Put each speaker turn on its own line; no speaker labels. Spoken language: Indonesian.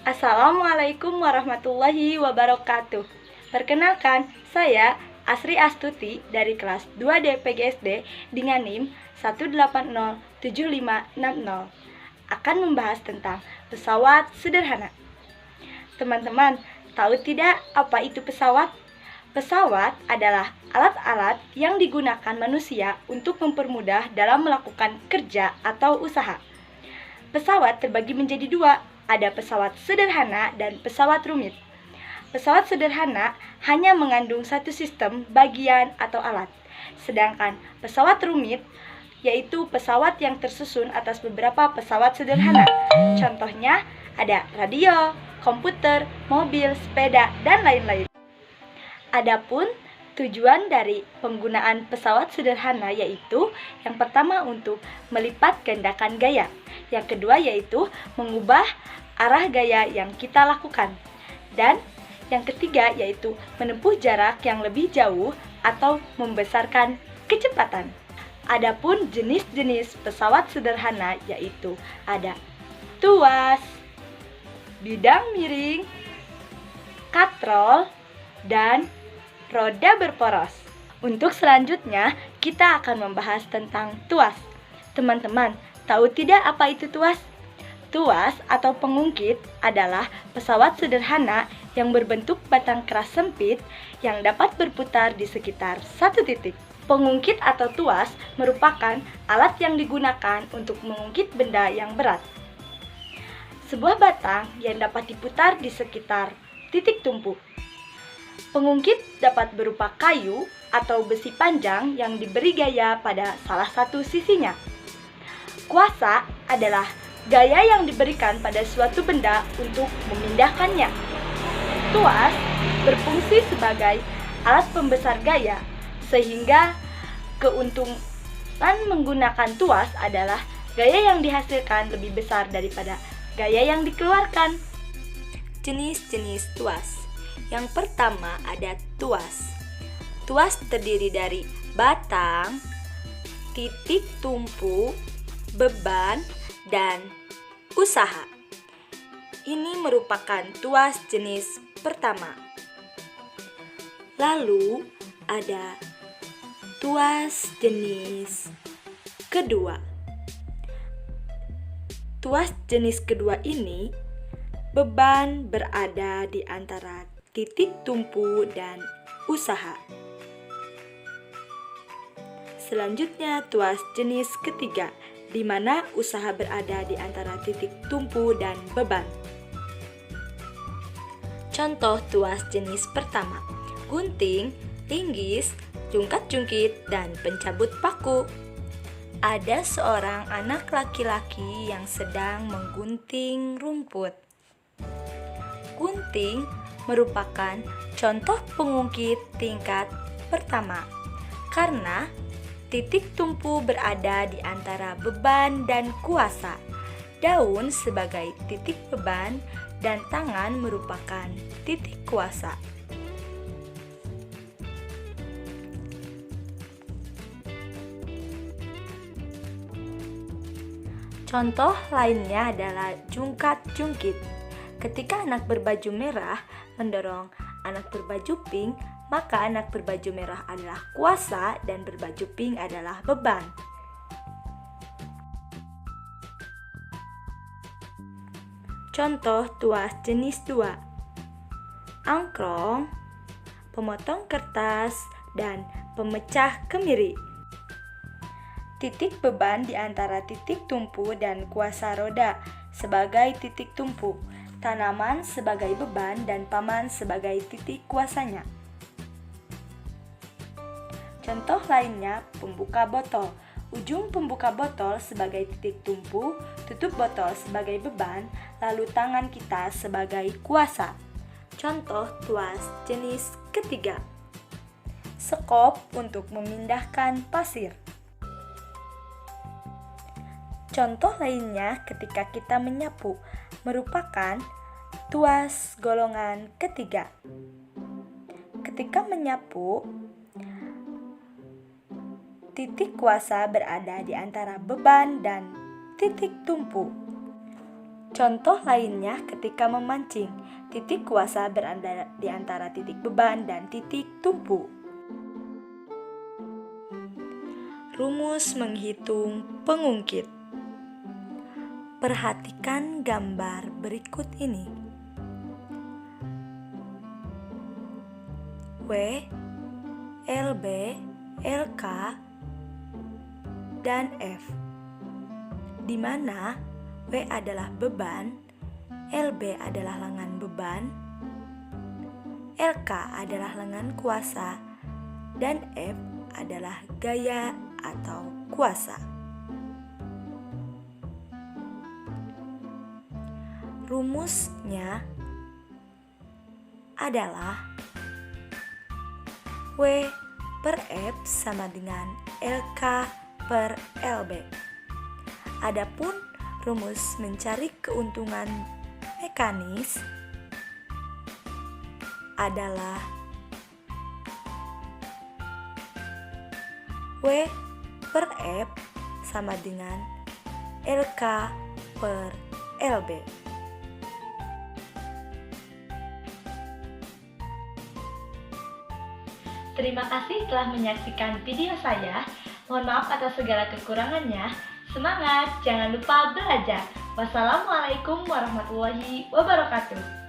Assalamualaikum warahmatullahi wabarakatuh. Perkenalkan, saya Asri Astuti dari kelas 2D PGSD dengan NIM 1807560 akan membahas tentang pesawat sederhana. Teman-teman, tahu tidak apa itu pesawat? Pesawat adalah alat-alat yang digunakan manusia untuk mempermudah dalam melakukan kerja atau usaha. Pesawat terbagi menjadi dua, ada pesawat sederhana dan pesawat rumit. Pesawat sederhana hanya mengandung satu sistem, bagian, atau alat. Sedangkan pesawat rumit yaitu pesawat yang tersusun atas beberapa pesawat sederhana. Contohnya ada radio, komputer, mobil, sepeda, dan lain-lain. Adapun tujuan dari penggunaan pesawat sederhana yaitu yang pertama untuk melipat gandakan gaya, yang kedua yaitu mengubah arah gaya yang kita lakukan, dan yang ketiga yaitu menempuh jarak yang lebih jauh atau membesarkan kecepatan. Adapun jenis-jenis pesawat sederhana yaitu ada tuas, bidang miring, katrol, dan roda berporos. Untuk selanjutnya, kita akan membahas tentang tuas. Teman-teman, tahu tidak apa itu tuas? Tuas atau pengungkit adalah pesawat sederhana yang berbentuk batang keras sempit yang dapat berputar di sekitar satu titik. Pengungkit atau tuas merupakan alat yang digunakan untuk mengungkit benda yang berat. Sebuah batang yang dapat diputar di sekitar titik tumpu. Pengungkit dapat berupa kayu atau besi panjang yang diberi gaya pada salah satu sisinya. Kuasa adalah gaya yang diberikan pada suatu benda untuk memindahkannya. Tuas berfungsi sebagai alat pembesar gaya, sehingga keuntungan menggunakan tuas adalah gaya yang dihasilkan lebih besar daripada gaya yang dikeluarkan. Jenis-jenis tuas. Yang pertama ada tuas. Tuas terdiri dari batang, titik tumpu, beban, dan usaha. Ini merupakan tuas jenis pertama. Lalu ada tuas jenis kedua. Tuas jenis kedua ini beban berada di antara titik tumpu dan usaha. Selanjutnya tuas jenis ketiga, di mana usaha berada di antara titik tumpu dan beban. Contoh tuas jenis pertama, gunting, linggis, jungkat-jungkit, dan pencabut paku. Ada seorang anak laki-laki yang sedang menggunting rumput. Gunting merupakan contoh pengungkit tingkat pertama karena titik tumpu berada di antara beban dan kuasa. Daun sebagai titik beban dan tangan merupakan titik kuasa. Contoh lainnya adalah jungkat-jungkit. Ketika anak berbaju merah mendorong anak berbaju pink, maka anak berbaju merah adalah kuasa dan berbaju pink adalah beban. Contoh tuas jenis 2. Angklong, pemotong kertas, dan pemecah kemiri. Titik beban di antara titik tumpu dan kuasa roda sebagai titik tumpu, tanaman sebagai beban, dan paman sebagai titik kuasanya. Contoh lainnya, pembuka botol. Ujung pembuka botol sebagai titik tumpu, tutup botol sebagai beban, lalu tangan kita sebagai kuasa. Contoh tuas jenis ketiga. Sekop untuk memindahkan pasir. Contoh lainnya ketika kita menyapu merupakan tuas golongan ketiga. Ketika menyapu, titik kuasa berada di antara beban dan titik tumpu. Contoh lainnya ketika memancing, titik kuasa berada di antara titik beban dan titik tumpu. Rumus menghitung pengungkit. Perhatikan gambar berikut ini. W, LB, LK, dan F, di mana W adalah beban, LB adalah lengan beban, LK adalah lengan kuasa, dan F adalah gaya atau kuasa. Rumusnya adalah W per F sama dengan LK per LB. Adapun rumus mencari keuntungan mekanis adalah W per F sama dengan LK per LB. Terima kasih telah menyaksikan video saya. Mohon maaf atas segala kekurangannya. Semangat, jangan lupa belajar. Wassalamualaikum warahmatullahi wabarakatuh.